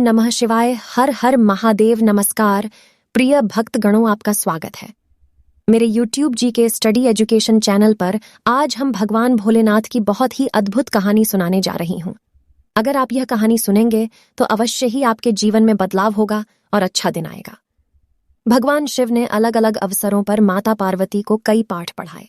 नमः शिवाय। हर हर महादेव। नमस्कार प्रिय भक्तगणों, आपका स्वागत है मेरे YouTube जी के स्टडी एजुकेशन चैनल पर। आज हम भगवान भोलेनाथ की बहुत ही अद्भुत कहानी सुनाने जा रही हूँ। अगर आप यह कहानी सुनेंगे तो अवश्य ही आपके जीवन में बदलाव होगा और अच्छा दिन आएगा। भगवान शिव ने अलग अलग अवसरों पर माता पार्वती को कई पाठ पढ़ाए।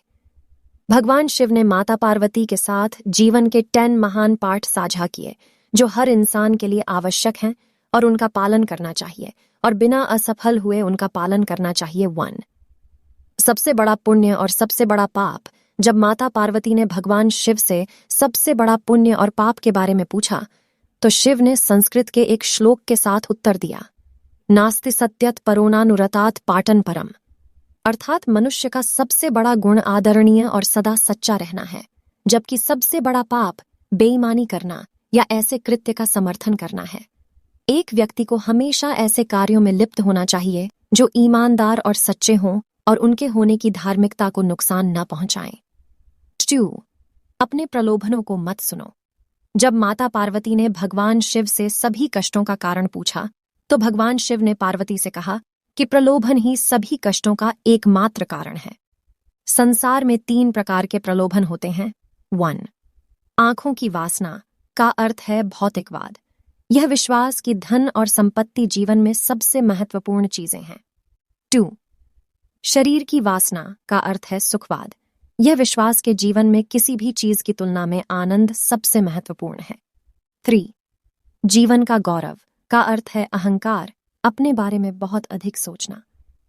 भगवान शिव ने माता पार्वती के साथ जीवन के 10 महान पाठ साझा किए जो हर इंसान के लिए आवश्यक हैं और उनका पालन करना चाहिए, और बिना असफल हुए उनका पालन करना चाहिए। 1 सबसे बड़ा पुण्य और सबसे बड़ा पाप। जब माता पार्वती ने भगवान शिव से सबसे बड़ा पुण्य और पाप के बारे में पूछा तो शिव ने संस्कृत के एक श्लोक के साथ उत्तर दिया, नास्ति सत्यत परोनानुरतात् पाटन परम, अर्थात मनुष्य का सबसे बड़ा गुण आदरणीय और सदा सच्चा रहना है, जबकि सबसे बड़ा पाप बेईमानी करना या ऐसे कृत्य का समर्थन करना है। एक व्यक्ति को हमेशा ऐसे कार्यों में लिप्त होना चाहिए जो ईमानदार और सच्चे हों और उनके होने की धार्मिकता को नुकसान न पहुंचाएं। 2 अपने प्रलोभनों को मत सुनो। जब माता पार्वती ने भगवान शिव से सभी कष्टों का कारण पूछा तो भगवान शिव ने पार्वती से कहा कि प्रलोभन ही सभी कष्टों का एकमात्र कारण है। संसार में 3 प्रकार के प्रलोभन होते हैं। 1 आंखों की वासना का अर्थ है भौतिकवाद। यह विश्वास कि धन और संपत्ति जीवन में सबसे महत्वपूर्ण चीजें हैं। 2 शरीर की वासना का अर्थ है सुखवाद। यह विश्वास के जीवन में किसी भी चीज की तुलना में आनंद सबसे महत्वपूर्ण है। 3 जीवन का गौरव का अर्थ है अहंकार, अपने बारे में बहुत अधिक सोचना।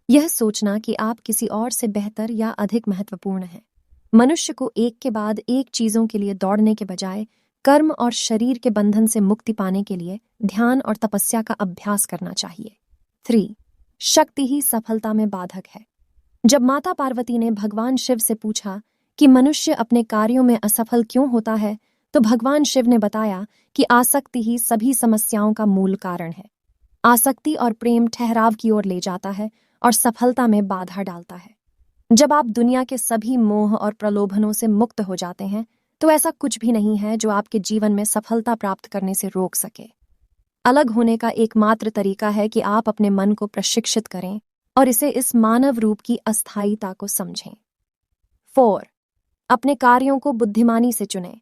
यह सोचना कि आप किसी और से बेहतर या अधिक महत्वपूर्ण हैं। मनुष्य को एक के बाद एक चीजों के लिए दौड़ने के बजाय कर्म और शरीर के बंधन से मुक्ति पाने के लिए ध्यान और तपस्या का अभ्यास करना चाहिए। 3 शक्ति ही सफलता में बाधक है। जब माता पार्वती ने भगवान शिव से पूछा कि मनुष्य अपने कार्यों में असफल क्यों होता है तो भगवान शिव ने बताया कि आसक्ति ही सभी समस्याओं का मूल कारण है। आसक्ति और प्रेम ठहराव की ओर ले जाता है और सफलता में बाधा डालता है। जब आप दुनिया के सभी मोह और प्रलोभनों से मुक्त हो जाते हैं तो ऐसा कुछ भी नहीं है जो आपके जीवन में सफलता प्राप्त करने से रोक सके। अलग होने का एकमात्र तरीका है कि आप अपने मन को प्रशिक्षित करें और इसे इस मानव रूप की अस्थायीता को समझें। 4 अपने कार्यों को बुद्धिमानी से चुनें।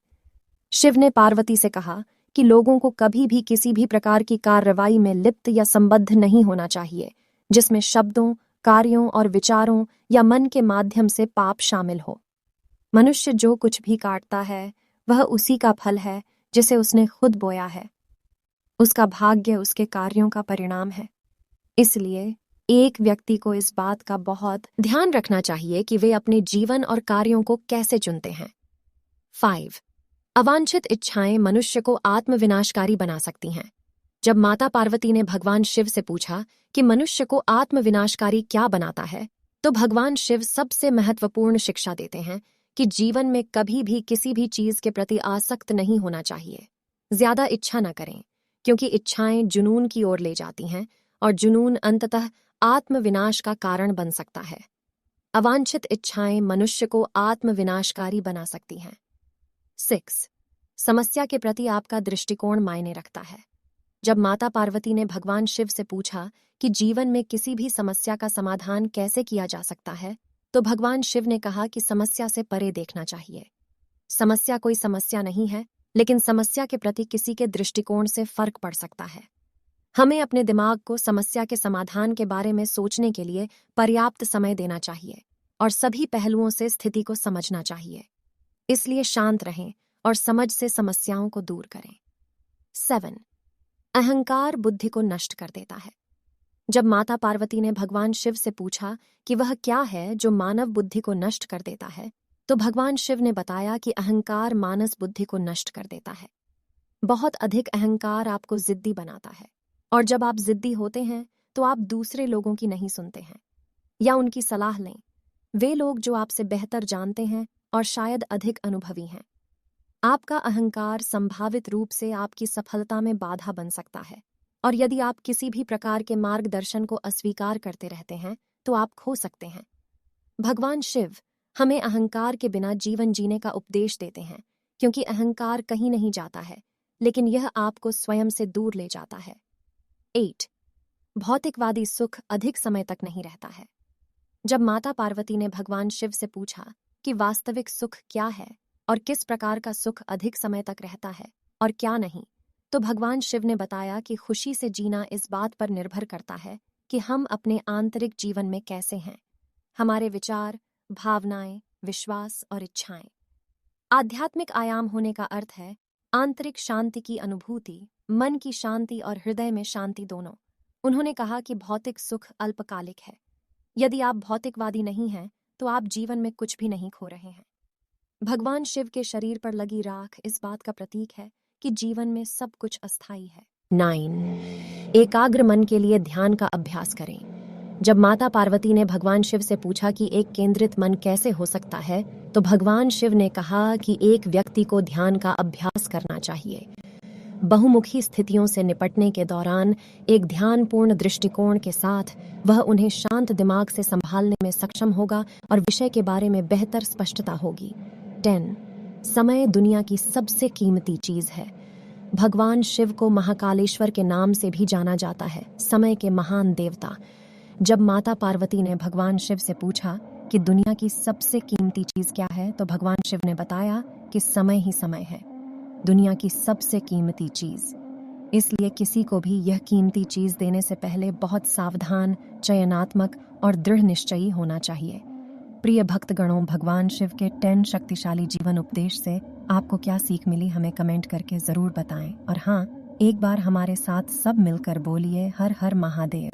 शिव ने पार्वती से कहा कि लोगों को कभी भी किसी भी प्रकार की कार्रवाई में लिप्त या संबद्ध नहीं होना चाहिए जिसमें शब्दों, कार्यों और विचारों या मन के माध्यम से पाप शामिल हो। मनुष्य जो कुछ भी काटता है वह उसी का फल है जिसे उसने खुद बोया है। उसका भाग्य उसके कार्यों का परिणाम है। इसलिए एक व्यक्ति को इस बात का बहुत ध्यान रखना चाहिए कि वे अपने जीवन और कार्यों को कैसे चुनते हैं। 5 अवांछित इच्छाएं मनुष्य को आत्मविनाशकारी बना सकती हैं। जब माता पार्वती ने भगवान शिव से पूछा कि मनुष्य को आत्मविनाशकारी क्या बनाता है तो भगवान शिव सबसे महत्वपूर्ण शिक्षा देते हैं कि जीवन में कभी भी किसी भी चीज के प्रति आसक्त नहीं होना चाहिए। ज्यादा इच्छा न करें क्योंकि इच्छाएं जुनून की ओर ले जाती हैं और जुनून अंततः आत्मविनाश का कारण बन सकता है। अवांछित इच्छाएं मनुष्य को आत्मविनाशकारी बना सकती हैं। 6 समस्या के प्रति आपका दृष्टिकोण मायने रखता है। जब माता पार्वती ने भगवान शिव से पूछा कि जीवन में किसी भी समस्या का समाधान कैसे किया जा सकता है तो भगवान शिव ने कहा कि समस्या से परे देखना चाहिए। समस्या कोई समस्या नहीं है, लेकिन समस्या के प्रति किसी के दृष्टिकोण से फर्क पड़ सकता है। हमें अपने दिमाग को समस्या के समाधान के बारे में सोचने के लिए पर्याप्त समय देना चाहिए और सभी पहलुओं से स्थिति को समझना चाहिए। इसलिए शांत रहें और समझ से समस्याओं को दूर करें। 7 अहंकार बुद्धि को नष्ट कर देता है। जब माता पार्वती ने भगवान शिव से पूछा कि वह क्या है जो मानव बुद्धि को नष्ट कर देता है तो भगवान शिव ने बताया कि अहंकार मानस बुद्धि को नष्ट कर देता है। बहुत अधिक अहंकार आपको जिद्दी बनाता है, और जब आप जिद्दी होते हैं तो आप दूसरे लोगों की नहीं सुनते हैं या उनकी सलाह लें। वे लोग जो आपसे बेहतर जानते हैं और शायद अधिक अनुभवी हैं। आपका अहंकार संभावित रूप से आपकी सफलता में बाधा बन सकता है, और यदि आप किसी भी प्रकार के मार्गदर्शन को अस्वीकार करते रहते हैं तो आप खो सकते हैं। भगवान शिव हमें अहंकार के बिना जीवन जीने का उपदेश देते हैं क्योंकि अहंकार कहीं नहीं जाता है, लेकिन यह आपको स्वयं से दूर ले जाता है। 8. भौतिकवादी सुख अधिक समय तक नहीं रहता है। जब माता पार्वती ने भगवान शिव से पूछा कि वास्तविक सुख क्या है और किस प्रकार का सुख अधिक समय तक रहता है और क्या नहीं, तो भगवान शिव ने बताया कि खुशी से जीना इस बात पर निर्भर करता है कि हम अपने आंतरिक जीवन में कैसे हैं, हमारे विचार, भावनाएं, विश्वास और इच्छाएं। आध्यात्मिक आयाम होने का अर्थ है आंतरिक शांति की अनुभूति, मन की शांति और हृदय में शांति दोनों। उन्होंने कहा कि भौतिक सुख अल्पकालिक है। यदि आप भौतिकवादी नहीं हैं तो आप जीवन में कुछ भी नहीं खो रहे हैं। भगवान शिव के शरीर पर लगी राख इस बात का प्रतीक है कि जीवन में सब कुछ अस्थायी है। 9. एकाग्र मन के लिए ध्यान का अभ्यास करें। जब माता पार्वती ने भगवान शिव से पूछा कि एक केंद्रित मन कैसे हो सकता है, तो भगवान शिव ने कहा कि एक व्यक्ति को ध्यान का अभ्यास करना चाहिए। बहुमुखी स्थितियों से निपटने के दौरान एक ध्यानपूर्ण दृष्टिकोण के साथ वह उन्हें शांत दिमाग से संभालने में सक्षम होगा और विषय के बारे में बेहतर स्पष्टता होगी। 10. समय दुनिया की सबसे कीमती चीज है। भगवान शिव को महाकालेश्वर के नाम से भी जाना जाता है, समय के महान देवता। जब माता पार्वती ने भगवान शिव से पूछा कि दुनिया की सबसे कीमती चीज क्या है, तो भगवान शिव ने बताया कि समय ही समय है, दुनिया की सबसे कीमती चीज। इसलिए किसी को भी यह कीमती चीज देने से पहले बहुत सावधान, चयनात्मक और दृढ़ निश्चयी होना चाहिए। प्रिय भक्तगणों, भगवान शिव के 10 शक्तिशाली जीवन उपदेश से आपको क्या सीख मिली, हमें कमेंट करके जरूर बताएं। और हाँ, एक बार हमारे साथ सब मिलकर बोलिए हर हर महादेव।